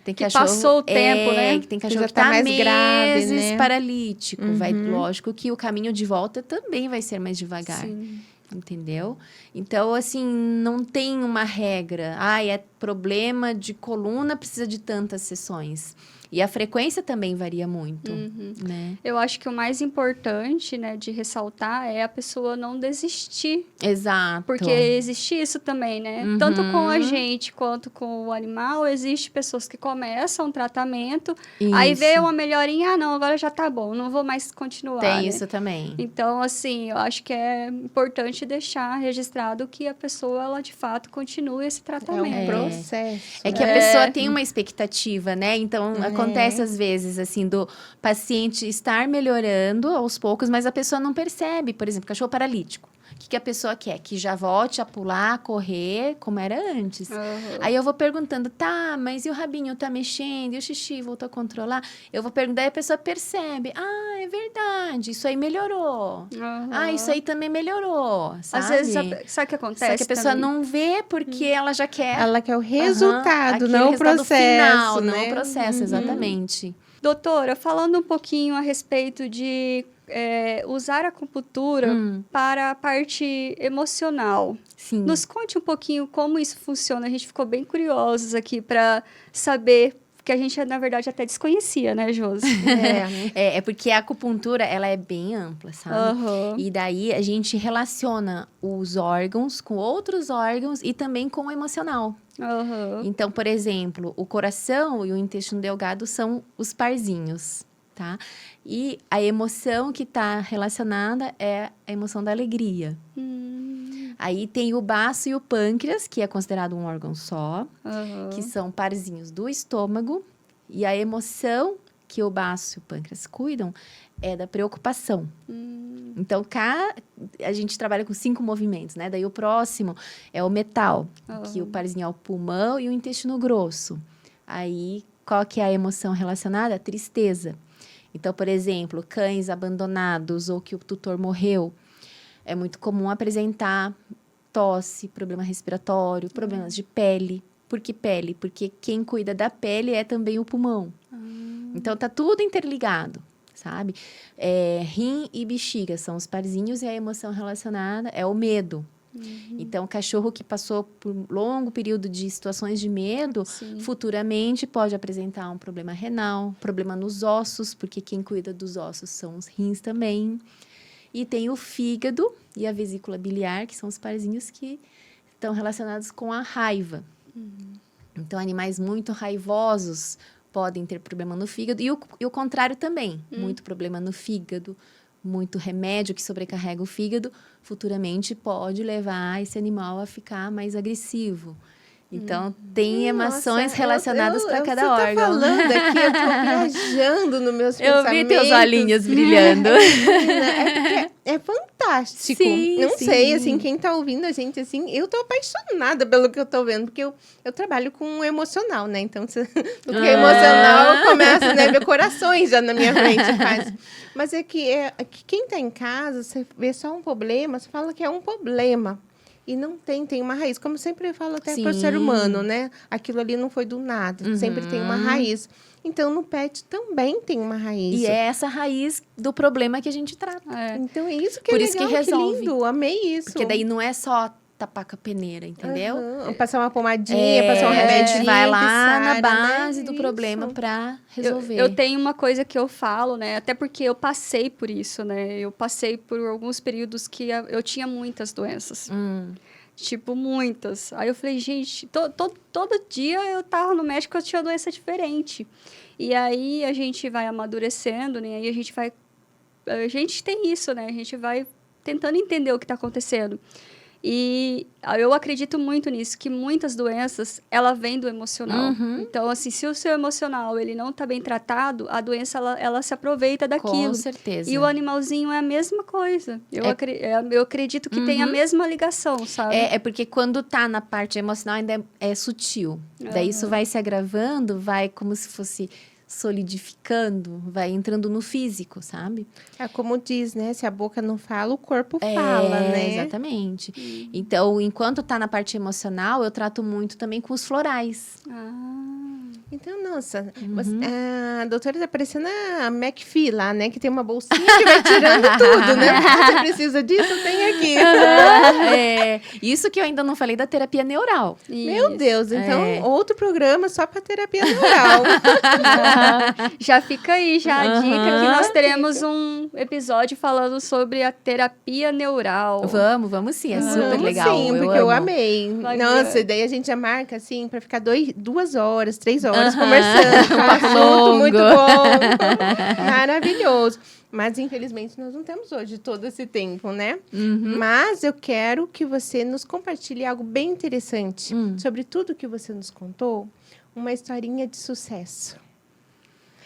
Speaker 3: Tem
Speaker 2: que passou o tempo, né?
Speaker 3: Tem cachorro que
Speaker 1: tá
Speaker 3: tá
Speaker 1: mais
Speaker 3: meses
Speaker 1: grave, né?
Speaker 3: paralítico. Lógico que o caminho de volta também vai ser mais devagar. entendeu? Então, assim, não tem uma regra. É problema de coluna, precisa de tantas sessões. E a frequência também varia muito, né?
Speaker 2: Eu acho que o mais importante, né, de ressaltar é a pessoa não desistir.
Speaker 3: Exato.
Speaker 2: Porque existe isso também, né? Tanto com a gente quanto com o animal, existe pessoas que começam um tratamento, aí vê uma melhorinha, não, agora já tá bom, não vou mais continuar.
Speaker 3: Tem
Speaker 2: né?
Speaker 3: isso também.
Speaker 2: Então, assim, eu acho que é importante deixar registrado que a pessoa, ela de fato continue esse tratamento.
Speaker 1: É um processo.
Speaker 3: É que a pessoa tem uma expectativa, né? Então, acontece às vezes, assim, do paciente estar melhorando aos poucos, mas a pessoa não percebe. Por exemplo, cachorro paralítico. O que a pessoa quer? Que já volte a pular, a correr, como era antes. Aí eu vou perguntando, tá, mas e o rabinho tá mexendo? E o xixi voltou a controlar? Eu vou perguntar e a pessoa percebe. É verdade, isso aí melhorou. Isso aí também melhorou, sabe?
Speaker 2: Às vezes, sabe o que acontece?
Speaker 3: Só que a pessoa não vê porque ela já quer...
Speaker 1: Ela quer o resultado, não o processo,
Speaker 3: final,
Speaker 1: né?
Speaker 3: não o processo, exatamente.
Speaker 2: Doutora, falando um pouquinho a respeito de usar a acupuntura para a parte emocional.
Speaker 3: Sim.
Speaker 2: Nos conte um pouquinho como isso funciona. A gente ficou bem curiosos aqui para saber, que a gente, na verdade, até desconhecia, né, Josi?
Speaker 3: É porque a acupuntura, ela é bem ampla, sabe? E daí, a gente relaciona os órgãos com outros órgãos e também com o emocional. Então, por exemplo, o coração e o intestino delgado são os parzinhos, tá? E a emoção que está relacionada é a emoção da alegria. Aí tem o baço e o pâncreas, que é considerado um órgão só, que são parzinhos do estômago. E a emoção que o baço e o pâncreas cuidam é da preocupação. Então, a gente trabalha com 5 movimentos, né? Daí o próximo é o metal, que o parzinho é o pulmão e o intestino grosso. Aí, qual que é a emoção relacionada? A tristeza. Então, por exemplo, cães abandonados ou que o tutor morreu, é muito comum apresentar tosse, problema respiratório, problemas de pele. Por que pele? Porque quem cuida da pele é também o pulmão. Então, tá tudo interligado, sabe? Rim e bexiga são os parzinhos e a emoção relacionada é o medo. Então, o cachorro que passou por longo período de situações de medo, futuramente pode apresentar um problema renal, problema nos ossos, porque quem cuida dos ossos são os rins também. E tem o fígado e a vesícula biliar, que são os parzinhos que estão relacionados com a raiva. Então, animais muito raivosos podem ter problema no fígado. E o contrário também. Muito problema no fígado, muito remédio que sobrecarrega o fígado, futuramente pode levar esse animal a ficar mais agressivo. Então, tem emoções relacionadas para cada órgão.
Speaker 1: Você tá falando aqui, eu tô viajando nos meus pensamentos.
Speaker 3: Eu vi teus olhinhos brilhando.
Speaker 1: É fantástico.
Speaker 3: Sim,
Speaker 1: não sei, assim, quem tá ouvindo a gente, assim, eu tô apaixonada pelo que eu tô vendo, porque eu trabalho com o emocional, né? Então, do que é emocional, eu começo, né, ver corações já na minha frente, quase. Mas é que quem tá em casa, você vê só um problema, você fala que é um problema. E não tem uma raiz. Como eu sempre falo até para o ser humano, né? Aquilo ali não foi do nada. Sempre tem uma raiz. Então, no pet também tem uma raiz.
Speaker 3: E é essa raiz do problema que a gente trata.
Speaker 1: Então, é isso que
Speaker 3: Por
Speaker 1: é
Speaker 3: isso
Speaker 1: legal,
Speaker 3: que resolve.
Speaker 1: que lindo. Amei isso.
Speaker 3: Porque daí não é só tapar com a peneira, entendeu?
Speaker 1: Passar uma pomadinha, passar um remédio.
Speaker 3: A gente vai lá na
Speaker 1: né?
Speaker 3: base do problema para resolver.
Speaker 2: Eu tenho uma coisa que eu falo, né? Até porque eu passei por isso, né? Eu passei por alguns períodos que eu tinha muitas doenças. Tipo, muitas. Aí eu falei, gente, todo dia eu tava no médico, eu tinha uma doença diferente. E aí a gente vai amadurecendo, né? Aí a gente tem isso, né? A gente vai tentando entender o que tá acontecendo. E eu acredito muito nisso, que muitas doenças, ela vem do emocional. Então, assim, se o seu emocional, ele não tá bem tratado, a doença, ela se aproveita daquilo.
Speaker 3: Com certeza.
Speaker 2: E o animalzinho é a mesma coisa. Eu acredito que tem a mesma ligação, sabe?
Speaker 3: É porque quando tá na parte emocional, ainda é sutil. Daí isso vai se agravando, vai como se fosse solidificando, vai entrando no físico, sabe?
Speaker 1: É como diz, né? Se a boca não fala, o corpo fala, né?
Speaker 3: Exatamente. Então, enquanto tá na parte emocional, eu trato muito também com os florais.
Speaker 1: Então, nossa, a doutora tá parecendo a McPhee lá, né? Que tem uma bolsinha que vai tirando tudo, né? Você precisa disso? Tem aqui.
Speaker 3: Isso que eu ainda não falei da terapia neural.
Speaker 1: Meu Deus, então outro programa só para terapia neural.
Speaker 2: Já fica aí, já a dica que nós teremos um episódio falando sobre a terapia neural.
Speaker 3: Vamos sim, é super legal.
Speaker 1: Sim, porque eu
Speaker 3: amo.
Speaker 1: amei.
Speaker 2: Vai
Speaker 1: Nossa,
Speaker 2: ver.
Speaker 1: e daí a gente já marca, assim, para ficar 2 horas, 3 horas conversando. Um assunto
Speaker 3: longo.
Speaker 1: muito bom. Maravilhoso. Mas, infelizmente, nós não temos hoje todo esse tempo, né? Mas eu quero que você nos compartilhe algo bem interessante sobre tudo que você nos contou. Uma historinha de sucesso.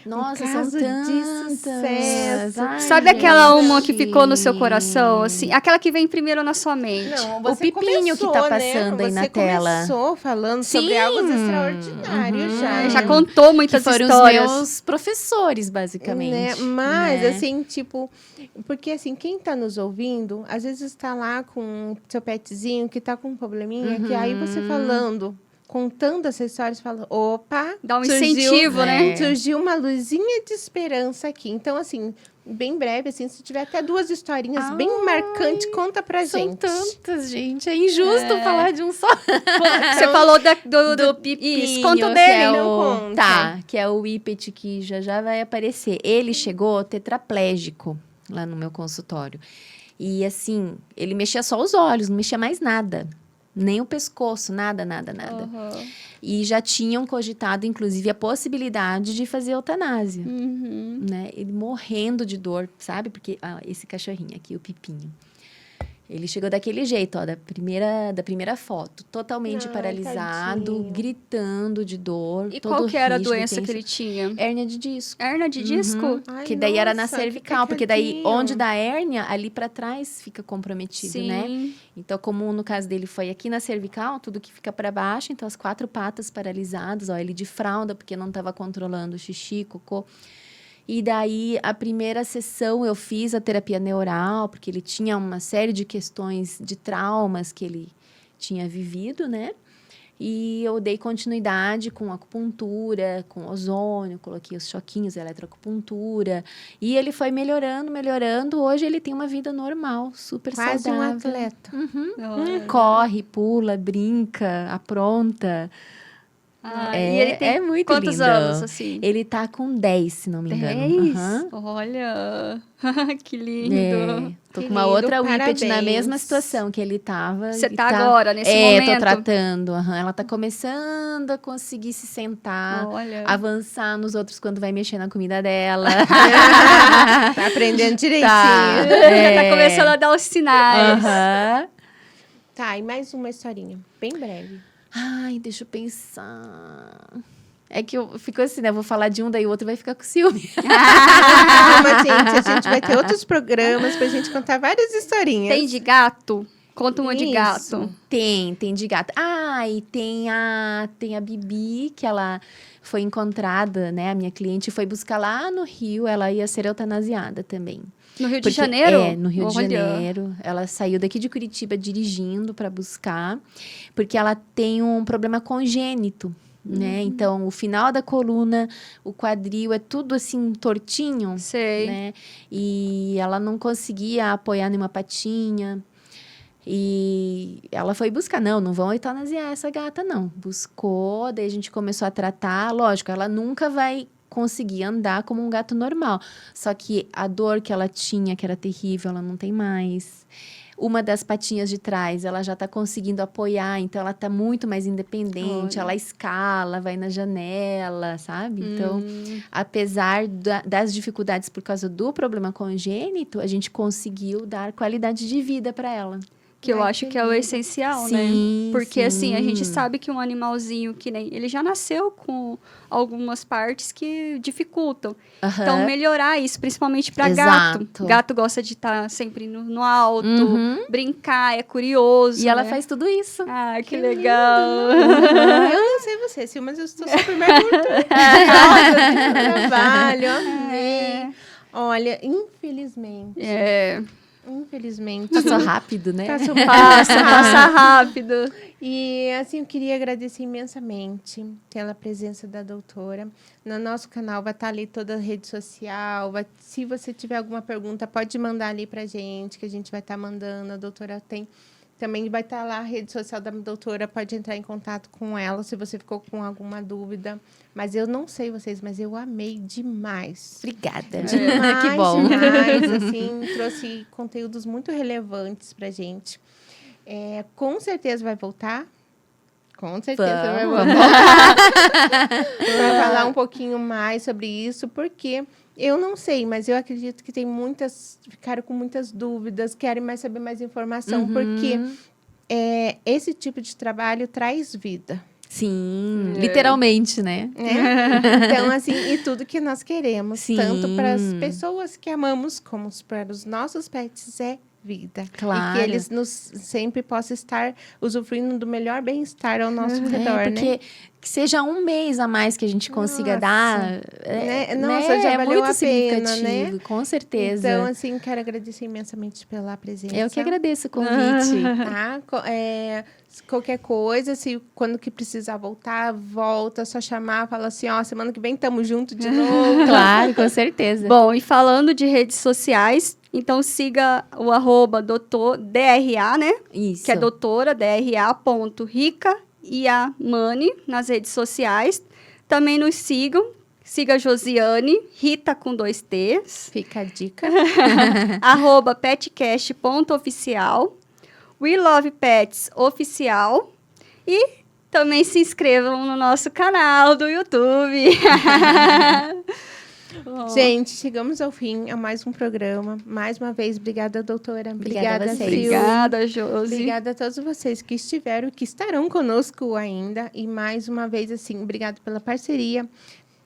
Speaker 3: Nossa,
Speaker 1: caso
Speaker 3: são
Speaker 1: de
Speaker 3: tantas.
Speaker 1: sucesso.
Speaker 3: Ai,
Speaker 2: Sabe aquela
Speaker 3: gente.
Speaker 2: uma que ficou no seu coração, assim? Aquela que vem primeiro na sua mente.
Speaker 1: Não,
Speaker 3: O
Speaker 1: você
Speaker 3: pipinho que tá passando aí na tela.
Speaker 1: Você começou falando sobre
Speaker 3: Sim.
Speaker 1: algo extraordinário já.
Speaker 2: Já contou muitas
Speaker 3: Que foram
Speaker 2: histórias.
Speaker 3: os meus professores, basicamente.
Speaker 1: Né? Mas,
Speaker 3: né?
Speaker 1: assim, tipo... Porque, assim, quem tá nos ouvindo, às vezes está lá com seu petzinho que tá com um probleminha, que aí você falando... Contando essa história, você fala, opa...
Speaker 2: Dá um incentivo, né?
Speaker 1: Surgiu uma luzinha de esperança aqui. Então, assim, bem breve, assim, se tiver até 2 historinhas bem marcantes, conta pra
Speaker 3: São
Speaker 1: gente.
Speaker 3: tantas, gente. É injusto falar de um só.
Speaker 2: Você falou do
Speaker 3: pipinho.
Speaker 2: Isso, conta
Speaker 3: que
Speaker 2: dele.
Speaker 3: é
Speaker 1: Não
Speaker 3: o...
Speaker 1: conta.
Speaker 3: Tá, que é o Whippet, que já vai aparecer. Ele chegou tetraplégico lá no meu consultório. E, assim, ele mexia só os olhos, não mexia mais nada. Nem o pescoço, nada.
Speaker 2: Uhum.
Speaker 3: E já tinham cogitado, inclusive, a possibilidade de fazer eutanásia.
Speaker 2: Uhum.
Speaker 3: Né? Ele morrendo de dor, sabe? Porque esse cachorrinho aqui, o Pipinho, ele chegou daquele jeito, ó, da primeira foto, totalmente
Speaker 1: Ai,
Speaker 3: paralisado,
Speaker 1: tadinho.
Speaker 3: gritando de dor.
Speaker 2: E
Speaker 3: todo
Speaker 2: qual que era a
Speaker 3: rígido,
Speaker 2: doença que
Speaker 3: tenso.
Speaker 2: ele tinha?
Speaker 3: Hérnia de disco.
Speaker 2: Hérnia de disco?
Speaker 1: Ai,
Speaker 3: Que daí era na
Speaker 1: nossa, que
Speaker 3: cervical, porque daí
Speaker 1: pecadinho.
Speaker 3: onde dá hérnia, ali pra trás fica comprometido, né?
Speaker 2: Sim.
Speaker 3: Então, como no caso dele foi aqui na cervical, tudo que fica para baixo, então as 4 patas paralisadas, ó, ele de fralda, porque não estava controlando o xixi, cocô. E daí, a primeira sessão eu fiz a terapia neural, porque ele tinha uma série de questões de traumas que ele tinha vivido, né? E eu dei continuidade com acupuntura, com ozônio, coloquei os choquinhos, eletroacupuntura. E ele foi melhorando. Hoje ele tem uma vida normal, super
Speaker 1: Quase
Speaker 3: saudável.
Speaker 1: um atleta.
Speaker 3: Corre, pula, brinca, apronta.
Speaker 2: E ele tem
Speaker 3: muito
Speaker 2: quantos
Speaker 3: lindo.
Speaker 2: anos, assim?
Speaker 3: Ele tá com 10, se não me engano.
Speaker 2: 10?
Speaker 3: Aham.
Speaker 2: Olha, que lindo.
Speaker 3: É, tô
Speaker 1: Que
Speaker 3: com uma
Speaker 1: lindo,
Speaker 3: outra Whippet na
Speaker 1: parabéns.
Speaker 3: mesma situação que ele tava.
Speaker 2: Você
Speaker 3: e
Speaker 2: tá agora, nesse momento?
Speaker 3: tô tratando. Ela tá começando a conseguir se sentar,
Speaker 2: Olha.
Speaker 3: avançar nos outros quando vai mexer na comida dela.
Speaker 1: Tá aprendendo direitinho.
Speaker 3: Tá.
Speaker 2: Tá começando a dar os sinais.
Speaker 3: Aham.
Speaker 1: Tá, e mais uma historinha, bem breve.
Speaker 3: Ai, deixa eu pensar. É que eu fico assim, né? Eu vou falar de um, daí o outro vai ficar com ciúme.
Speaker 1: Calma, gente, a gente vai ter outros programas pra gente contar várias historinhas.
Speaker 2: Tem de gato? Conta uma de
Speaker 1: Isso.
Speaker 2: gato.
Speaker 3: Tem de gato. E tem a Bibi, que ela foi encontrada, né? A minha cliente foi buscar lá no Rio, ela ia ser eutanasiada também.
Speaker 2: No Rio de
Speaker 3: Porque-
Speaker 2: Janeiro?
Speaker 3: É, no Rio de
Speaker 2: Olha.
Speaker 3: Janeiro. Ela saiu daqui de Curitiba dirigindo para buscar, porque ela tem um problema congênito, né? Então, o final da coluna, o quadril, é tudo assim, tortinho,
Speaker 2: Sei.
Speaker 3: né? E ela não conseguia apoiar nenhuma patinha. E ela foi buscar, não vão eutanasiar essa gata, não. Buscou, daí a gente começou a tratar. Lógico, ela nunca vai conseguir andar como um gato normal. Só que a dor que ela tinha, que era terrível, ela não tem mais. Uma das patinhas de trás, ela já tá conseguindo apoiar, então ela tá muito mais independente.
Speaker 2: Olha.
Speaker 3: Ela escala, vai na janela, sabe? Então, apesar das dificuldades por causa do problema congênito, a gente conseguiu dar qualidade de vida para ela.
Speaker 2: Que eu
Speaker 1: Ai,
Speaker 2: acho
Speaker 1: que
Speaker 2: que é o
Speaker 1: lindo.
Speaker 2: essencial, né?
Speaker 3: Sim,
Speaker 2: Porque, assim, a gente
Speaker 3: sim.
Speaker 2: sabe que um animalzinho que nem... Ele já nasceu com algumas partes que dificultam.
Speaker 3: Aham.
Speaker 2: Então, melhorar isso, principalmente para
Speaker 3: Exato.
Speaker 2: gato. Gato gosta de estar sempre no alto,
Speaker 3: Uhum.
Speaker 2: brincar, é curioso,
Speaker 3: E ela
Speaker 2: né?
Speaker 3: faz tudo isso.
Speaker 2: Ah, que legal.
Speaker 1: Eu não sei você, Sil, mas eu estou super mergulhada no trabalho, amei. Olha, infelizmente,
Speaker 2: É,
Speaker 1: Infelizmente.
Speaker 3: Passou rápido, né?
Speaker 1: Passou muito
Speaker 2: Passa rápido.
Speaker 1: E, assim, eu queria agradecer imensamente pela presença da doutora. No nosso canal vai estar ali toda a rede social. Se você tiver alguma pergunta, pode mandar ali pra gente, que a gente vai estar mandando. A doutora também vai estar lá a rede social da doutora, pode entrar em contato com ela se você ficou com alguma dúvida. Mas eu não sei vocês, mas eu amei demais.
Speaker 3: Obrigada.
Speaker 1: Demais,
Speaker 3: Que bom.
Speaker 1: demais, assim, trouxe conteúdos muito relevantes pra gente. Com certeza vai voltar. Com certeza vai voltar. Vai falar um pouquinho mais sobre isso, porque eu não sei, mas eu acredito que tem ficaram com muitas dúvidas, querem saber mais informação, porque esse tipo de trabalho traz vida.
Speaker 3: Sim, literalmente, né?
Speaker 1: Então, assim, e tudo que nós queremos,
Speaker 3: Sim.
Speaker 1: tanto para as pessoas que amamos, como para os nossos pets, é vida.
Speaker 3: Claro.
Speaker 1: E que eles sempre possam estar usufruindo do melhor bem-estar ao nosso redor,
Speaker 3: porque
Speaker 1: né?
Speaker 3: que seja um mês a mais que a gente consiga dar.
Speaker 1: Nossa, já valeu
Speaker 3: muito
Speaker 1: a pena,
Speaker 3: significativo,
Speaker 1: né?
Speaker 3: com certeza.
Speaker 1: Então, assim, quero agradecer imensamente pela presença.
Speaker 3: Eu que agradeço o convite.
Speaker 1: Tá? Qualquer coisa, se quando que precisar voltar, volta, só chamar, fala assim, ó, semana que vem tamo junto de novo.
Speaker 3: Claro, com certeza.
Speaker 2: Bom, e falando de redes sociais, então siga o @DRA, né?
Speaker 3: Isso.
Speaker 2: Que é doutora, DRA.RicaIamani nas redes sociais. Também nos sigam. Siga a Josiane, Rita com 2 T's.
Speaker 1: Fica a dica.
Speaker 2: @petcast.oficial. We Love Pets Oficial. E também se inscrevam no nosso canal do YouTube.
Speaker 1: Gente, chegamos ao fim a mais um programa. Mais uma vez, obrigada, doutora.
Speaker 3: Obrigada a vocês.
Speaker 1: Sil.
Speaker 2: Obrigada, Josi.
Speaker 1: Obrigada a todos vocês que estiveram, que estarão conosco ainda. E mais uma vez, assim, obrigada pela parceria.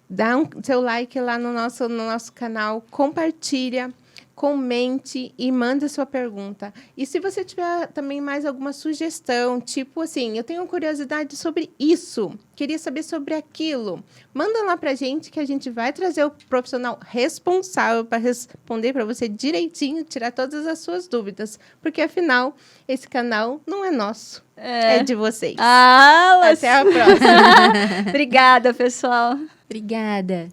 Speaker 1: Dá seu like lá no nosso canal, compartilha, comente e manda sua pergunta. E se você tiver também mais alguma sugestão, tipo assim, eu tenho curiosidade sobre isso, queria saber sobre aquilo, manda lá pra gente que a gente vai trazer o profissional responsável para responder para você direitinho, tirar todas as suas dúvidas, porque afinal, esse canal não é nosso, é de vocês.
Speaker 2: Até
Speaker 1: a próxima.
Speaker 2: Obrigada, pessoal.
Speaker 3: Obrigada.